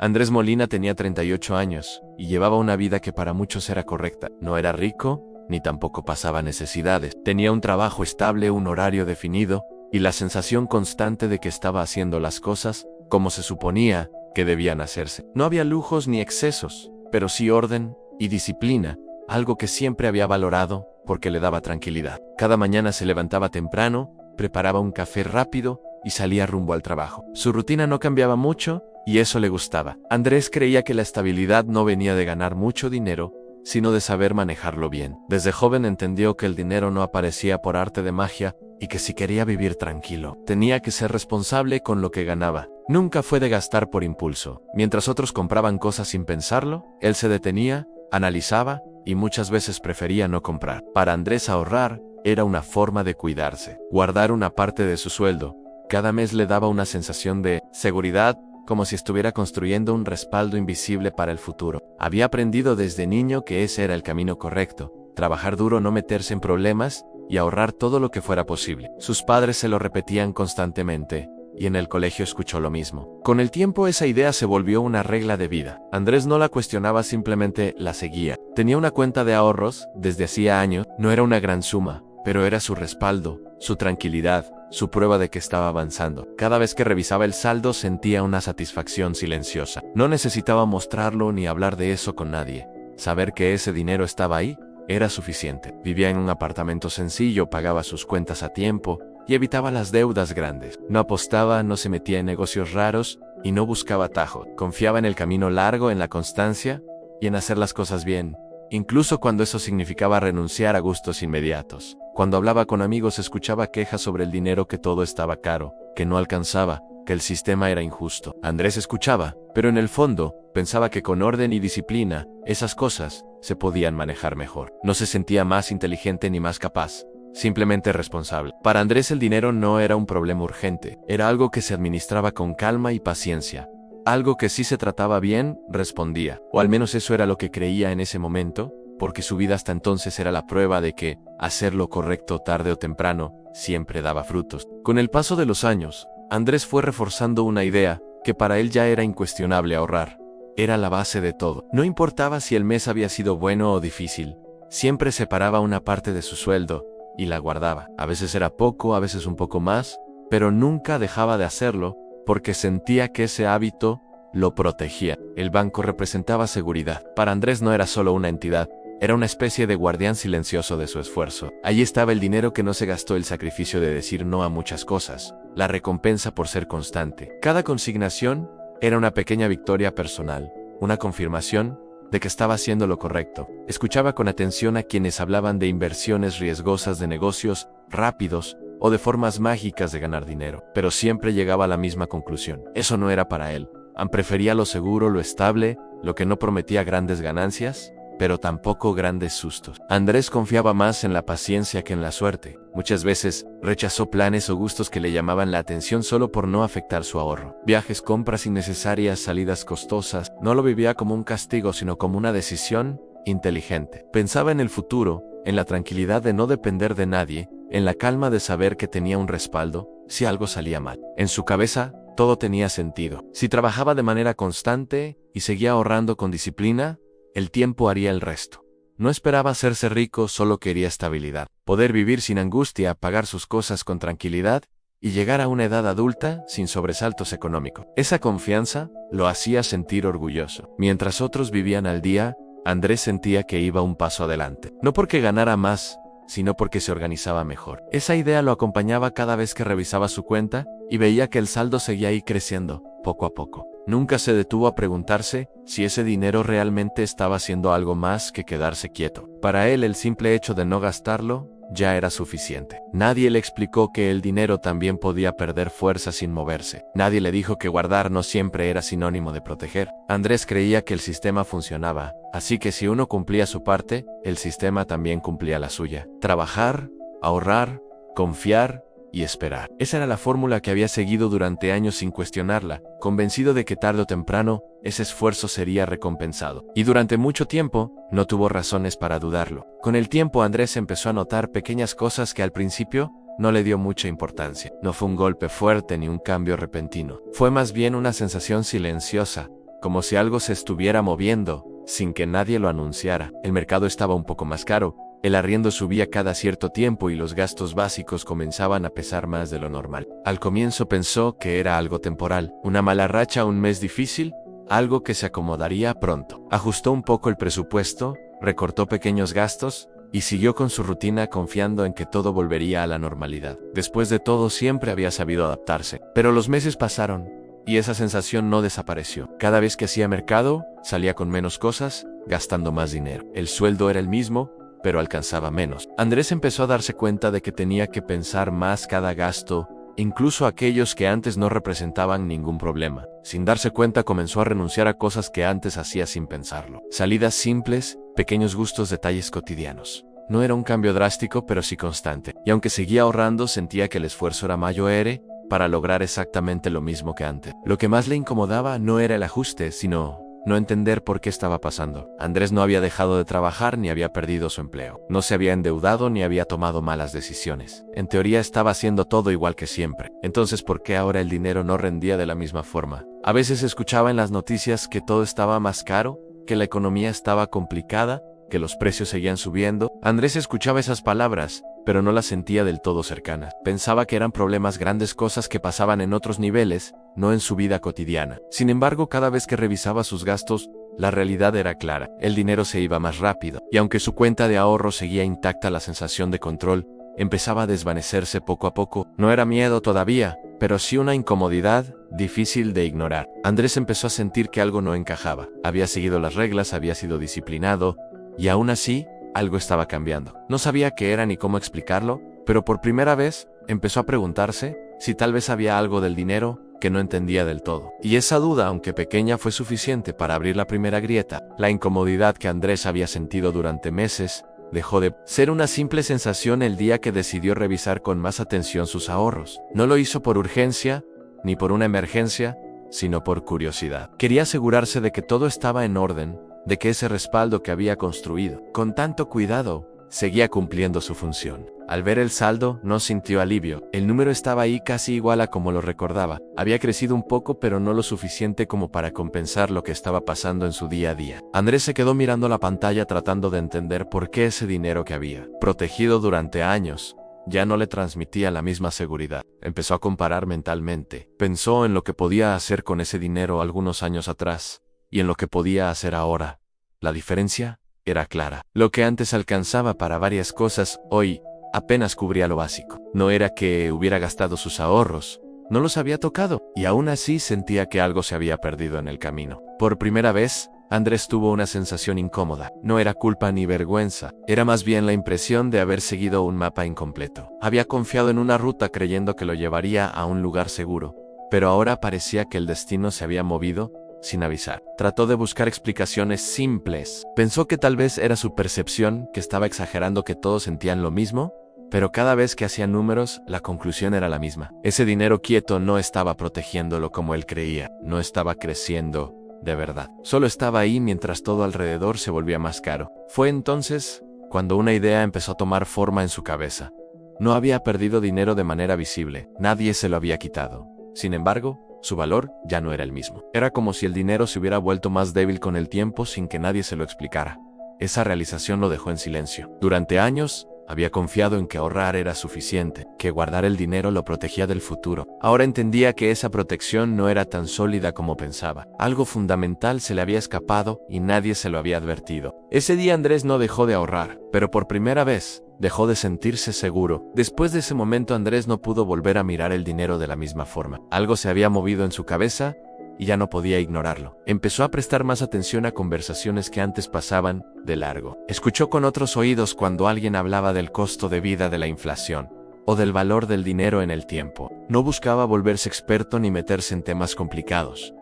Andrés Molina tenía 38 años y llevaba una vida que para muchos era correcta. No era rico, ni tampoco pasaba necesidades. Tenía un trabajo estable, un horario definido y la sensación constante de que estaba haciendo las cosas como se suponía que debían hacerse. No había lujos ni excesos, pero sí orden y disciplina, algo que siempre había valorado porque le daba tranquilidad. Cada mañana se levantaba temprano, preparaba un café rápido y salía rumbo al trabajo. Su rutina no cambiaba mucho y eso le gustaba. Andrés creía que la estabilidad no venía de ganar mucho dinero, sino de saber manejarlo bien. Desde joven entendió que el dinero no aparecía por arte de magia y que si quería vivir tranquilo, tenía que ser responsable con lo que ganaba. Nunca fue de gastar por impulso. Mientras otros compraban cosas sin pensarlo, él se detenía, analizaba y muchas veces prefería no comprar. Para Andrés ahorrar era una forma de cuidarse. Guardar una parte de su sueldo cada mes le daba una sensación de seguridad, como si estuviera construyendo un respaldo invisible para el futuro. Había aprendido desde niño que ese era el camino correcto: trabajar duro, no meterse en problemas y ahorrar todo lo que fuera posible. Sus padres se lo repetían constantemente, y en el colegio escuchó lo mismo. Con el tiempo esa idea se volvió una regla de vida. Andrés no la cuestionaba, simplemente la seguía. Tenía una cuenta de ahorros desde hacía años. No era una gran suma, pero era su respaldo, su tranquilidad, su prueba de que estaba avanzando. Cada vez que revisaba el saldo sentía una satisfacción silenciosa. No necesitaba mostrarlo ni hablar de eso con nadie. Saber que ese dinero estaba ahí era suficiente. Vivía en un apartamento sencillo, pagaba sus cuentas a tiempo y evitaba las deudas grandes. No apostaba, no se metía en negocios raros y no buscaba atajos. Confiaba en el camino largo, en la constancia y en hacer las cosas bien, incluso cuando eso significaba renunciar a gustos inmediatos. Cuando hablaba con amigos escuchaba quejas sobre el dinero, que todo estaba caro, que no alcanzaba, que el sistema era injusto. Andrés escuchaba, pero en el fondo pensaba que con orden y disciplina esas cosas se podían manejar mejor. No se sentía más inteligente ni más capaz, simplemente responsable. Para Andrés el dinero no era un problema urgente, era algo que se administraba con calma y paciencia. Algo que si se trataba bien, respondía, o al menos eso era lo que creía en ese momento, porque su vida hasta entonces era la prueba de que hacer lo correcto tarde o temprano siempre daba frutos. Con el paso de los años, Andrés fue reforzando una idea que para él ya era incuestionable: ahorrar era la base de todo. No importaba si el mes había sido bueno o difícil, siempre separaba una parte de su sueldo y la guardaba. A veces era poco, a veces un poco más, pero nunca dejaba de hacerlo porque sentía que ese hábito lo protegía. El banco representaba seguridad. Para Andrés no era solo una entidad, era una especie de guardián silencioso de su esfuerzo. Allí estaba el dinero que no se gastó, el sacrificio de decir no a muchas cosas, la recompensa por ser constante. Cada consignación era una pequeña victoria personal, una confirmación de que estaba haciendo lo correcto. Escuchaba con atención a quienes hablaban de inversiones riesgosas, de negocios rápidos o de formas mágicas de ganar dinero, pero siempre llegaba a la misma conclusión: eso no era para él. Prefería lo seguro, lo estable, lo que no prometía grandes ganancias, pero tampoco grandes sustos. Andrés confiaba más en la paciencia que en la suerte. Muchas veces rechazó planes o gustos que le llamaban la atención solo por no afectar su ahorro. Viajes, compras innecesarias, salidas costosas. No lo vivía como un castigo, sino como una decisión inteligente. Pensaba en el futuro, en la tranquilidad de no depender de nadie, en la calma de saber que tenía un respaldo si algo salía mal. En su cabeza todo tenía sentido. Si trabajaba de manera constante y seguía ahorrando con disciplina, el tiempo haría el resto. No esperaba hacerse rico, solo quería estabilidad. Poder vivir sin angustia, pagar sus cosas con tranquilidad y llegar a una edad adulta sin sobresaltos económicos. Esa confianza lo hacía sentir orgulloso. Mientras otros vivían al día, Andrés sentía que iba un paso adelante. No porque ganara más, sino porque se organizaba mejor. Esa idea lo acompañaba cada vez que revisaba su cuenta y veía que el saldo seguía ahí creciendo, poco a poco. Nunca se detuvo a preguntarse si ese dinero realmente estaba haciendo algo más que quedarse quieto. Para él, el simple hecho de no gastarlo ya era suficiente. Nadie le explicó que el dinero también podía perder fuerza sin moverse. Nadie le dijo que guardar no siempre era sinónimo de proteger. Andrés creía que el sistema funcionaba, así que si uno cumplía su parte, el sistema también cumplía la suya. Trabajar, ahorrar, confiar y esperar. Esa era la fórmula que había seguido durante años sin cuestionarla, convencido de que tarde o temprano ese esfuerzo sería recompensado. Y durante mucho tiempo no tuvo razones para dudarlo. Con el tiempo Andrés empezó a notar pequeñas cosas que al principio no le dio mucha importancia. No fue un golpe fuerte ni un cambio repentino. Fue más bien una sensación silenciosa, como si algo se estuviera moviendo, sin que nadie lo anunciara. El mercado estaba un poco más caro, el arriendo subía cada cierto tiempo y los gastos básicos comenzaban a pesar más de lo normal. Al comienzo pensó que era algo temporal, una mala racha, un mes difícil, algo que se acomodaría pronto. Ajustó un poco el presupuesto, recortó pequeños gastos y siguió con su rutina confiando en que todo volvería a la normalidad. Después de todo, siempre había sabido adaptarse. Pero los meses pasaron y esa sensación no desapareció. Cada vez que hacía mercado, salía con menos cosas, gastando más dinero. El sueldo era el mismo, pero alcanzaba menos. Andrés empezó a darse cuenta de que tenía que pensar más cada gasto, incluso aquellos que antes no representaban ningún problema. Sin darse cuenta, comenzó a renunciar a cosas que antes hacía sin pensarlo. Salidas simples, pequeños gustos, detalles cotidianos. No era un cambio drástico, pero sí constante. Y aunque seguía ahorrando, sentía que el esfuerzo era mayor para lograr exactamente lo mismo que antes. Lo que más le incomodaba no era el ajuste, sino no entender por qué estaba pasando. Andrés no había dejado de trabajar ni había perdido su empleo. No se había endeudado ni había tomado malas decisiones. En teoría estaba haciendo todo igual que siempre. Entonces, ¿por qué ahora el dinero no rendía de la misma forma? A veces escuchaba en las noticias que todo estaba más caro, que la economía estaba complicada, que los precios seguían subiendo. Andrés escuchaba esas palabras, pero no las sentía del todo cercanas. Pensaba que eran problemas grandes, cosas que pasaban en otros niveles, no en su vida cotidiana. Sin embargo, cada vez que revisaba sus gastos, la realidad era clara. El dinero se iba más rápido, y aunque su cuenta de ahorro seguía intacta, la sensación de control empezaba a desvanecerse poco a poco. No era miedo todavía, pero sí una incomodidad difícil de ignorar. Andrés empezó a sentir que algo no encajaba. Había seguido las reglas, había sido disciplinado, y aún así, algo estaba cambiando. No sabía qué era ni cómo explicarlo, pero por primera vez empezó a preguntarse si tal vez había algo del dinero que no entendía del todo. Y esa duda, aunque pequeña, fue suficiente para abrir la primera grieta. La incomodidad que Andrés había sentido durante meses dejó de ser una simple sensación el día que decidió revisar con más atención sus ahorros. No lo hizo por urgencia, ni por una emergencia, sino por curiosidad. Quería asegurarse de que todo estaba en orden, de que ese respaldo que había construido con tanto cuidado seguía cumpliendo su función. Al ver el saldo, no sintió alivio. El número estaba ahí casi igual a como lo recordaba. Había crecido un poco, pero no lo suficiente como para compensar lo que estaba pasando en su día a día. Andrés se quedó mirando la pantalla tratando de entender por qué ese dinero que había protegido durante años ya no le transmitía la misma seguridad. Empezó a comparar mentalmente. Pensó en lo que podía hacer con ese dinero algunos años atrás y en lo que podía hacer ahora. La diferencia era clara. Lo que antes alcanzaba para varias cosas, hoy apenas cubría lo básico. No era que hubiera gastado sus ahorros, no los había tocado, y aún así sentía que algo se había perdido en el camino. Por primera vez, Andrés tuvo una sensación incómoda. No era culpa ni vergüenza, era más bien la impresión de haber seguido un mapa incompleto. Había confiado en una ruta creyendo que lo llevaría a un lugar seguro, pero ahora parecía que el destino se había movido sin avisar. Trató de buscar explicaciones simples. Pensó que tal vez era su percepción, que estaba exagerando, que todos sentían lo mismo, pero cada vez que hacía números, la conclusión era la misma. Ese dinero quieto no estaba protegiéndolo como él creía, no estaba creciendo de verdad. Solo estaba ahí mientras todo alrededor se volvía más caro. Fue entonces cuando una idea empezó a tomar forma en su cabeza. No había perdido dinero de manera visible, nadie se lo había quitado. Sin embargo, su valor ya no era el mismo. Era como si el dinero se hubiera vuelto más débil con el tiempo sin que nadie se lo explicara. Esa realización lo dejó en silencio. Durante años, había confiado en que ahorrar era suficiente, que guardar el dinero lo protegía del futuro. Ahora entendía que esa protección no era tan sólida como pensaba. Algo fundamental se le había escapado y nadie se lo había advertido. Ese día Andrés no dejó de ahorrar, pero por primera vez dejó de sentirse seguro. Después de ese momento, Andrés no pudo volver a mirar el dinero de la misma forma. Algo se había movido en su cabeza y ya no podía ignorarlo. Empezó a prestar más atención a conversaciones que antes pasaban de largo. Escuchó con otros oídos cuando alguien hablaba del costo de vida, de la inflación o del valor del dinero en el tiempo. No buscaba volverse experto ni meterse en temas complicados.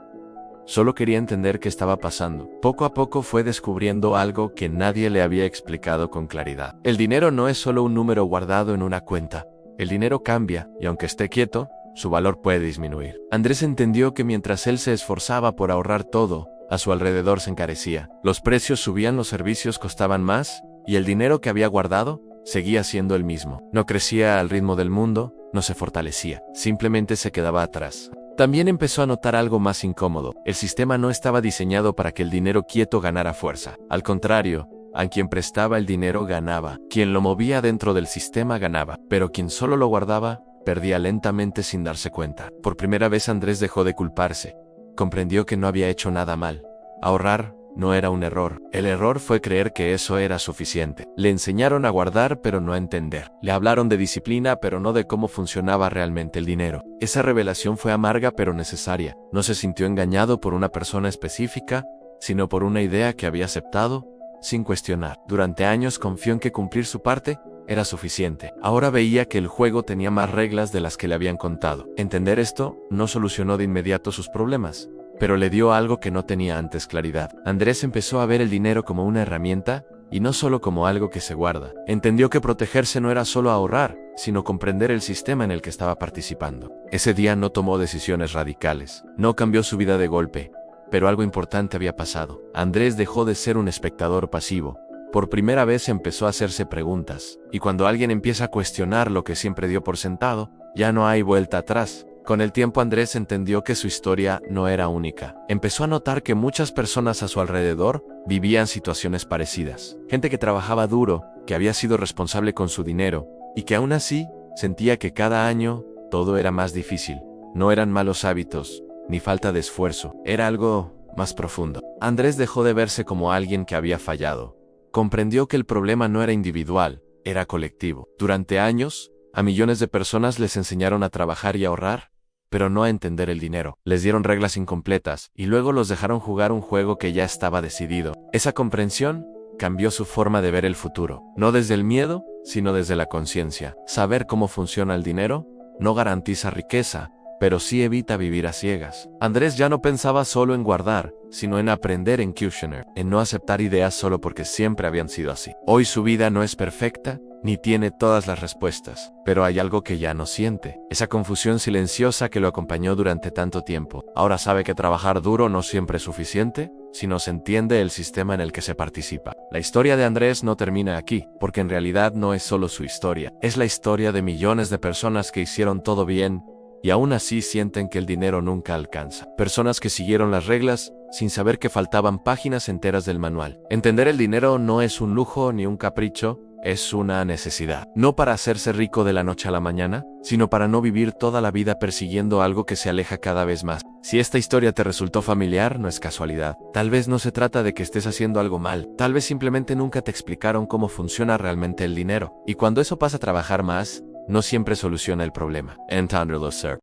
Solo quería entender qué estaba pasando. Poco a poco fue descubriendo algo que nadie le había explicado con claridad. El dinero no es solo un número guardado en una cuenta. El dinero cambia, y aunque esté quieto, su valor puede disminuir. Andrés entendió que mientras él se esforzaba por ahorrar, todo a su alrededor se encarecía. Los precios subían, los servicios costaban más, y el dinero que había guardado seguía siendo el mismo. No crecía al ritmo del mundo, no se fortalecía, simplemente se quedaba atrás. También empezó a notar algo más incómodo. El sistema no estaba diseñado para que el dinero quieto ganara fuerza. Al contrario, a quien prestaba el dinero ganaba. Quien lo movía dentro del sistema ganaba. Pero quien solo lo guardaba, perdía lentamente sin darse cuenta. Por primera vez Andrés dejó de culparse. Comprendió que no había hecho nada mal. Ahorrar no era un error. El error fue creer que eso era suficiente. Le enseñaron a guardar, pero no a entender. Le hablaron de disciplina, pero no de cómo funcionaba realmente el dinero. Esa revelación fue amarga, pero necesaria. No se sintió engañado por una persona específica, sino por una idea que había aceptado, sin cuestionar. Durante años confió en que cumplir su parte era suficiente. Ahora veía que el juego tenía más reglas de las que le habían contado. Entender esto no solucionó de inmediato sus problemas, pero le dio algo que no tenía antes: claridad. Andrés empezó a ver el dinero como una herramienta y no solo como algo que se guarda. Entendió que protegerse no era solo ahorrar, sino comprender el sistema en el que estaba participando. Ese día no tomó decisiones radicales, no cambió su vida de golpe, pero algo importante había pasado. Andrés dejó de ser un espectador pasivo. Por primera vez empezó a hacerse preguntas, y cuando alguien empieza a cuestionar lo que siempre dio por sentado, ya no hay vuelta atrás. Con el tiempo Andrés entendió que su historia no era única. Empezó a notar que muchas personas a su alrededor vivían situaciones parecidas. Gente que trabajaba duro, que había sido responsable con su dinero, y que aún así sentía que cada año todo era más difícil. No eran malos hábitos, ni falta de esfuerzo, era algo más profundo. Andrés dejó de verse como alguien que había fallado. Comprendió que el problema no era individual, era colectivo. Durante años, a millones de personas les enseñaron a trabajar y ahorrar, pero no a entender el dinero. Les dieron reglas incompletas y luego los dejaron jugar un juego que ya estaba decidido. Esa comprensión cambió su forma de ver el futuro, no desde el miedo, sino desde la conciencia. Saber cómo funciona el dinero no garantiza riqueza, pero sí evita vivir a ciegas. Andrés ya no pensaba solo en guardar, sino en aprender en Kushner, en no aceptar ideas solo porque siempre habían sido así. Hoy su vida no es perfecta, ni tiene todas las respuestas, pero hay algo que ya no siente, esa confusión silenciosa que lo acompañó durante tanto tiempo. Ahora sabe que trabajar duro no siempre es suficiente, sino se entiende el sistema en el que se participa. La historia de Andrés no termina aquí, porque en realidad no es solo su historia, es la historia de millones de personas que hicieron todo bien, y aún así sienten que el dinero nunca alcanza. Personas que siguieron las reglas sin saber que faltaban páginas enteras del manual. Entender el dinero no es un lujo ni un capricho, es una necesidad. No para hacerse rico de la noche a la mañana, sino para no vivir toda la vida persiguiendo algo que se aleja cada vez más. Si esta historia te resultó familiar, no es casualidad. Tal vez no se trata de que estés haciendo algo mal, tal vez simplemente nunca te explicaron cómo funciona realmente el dinero. Y cuando eso pasa a trabajar más, no siempre soluciona el problema. Entenderlo, sir.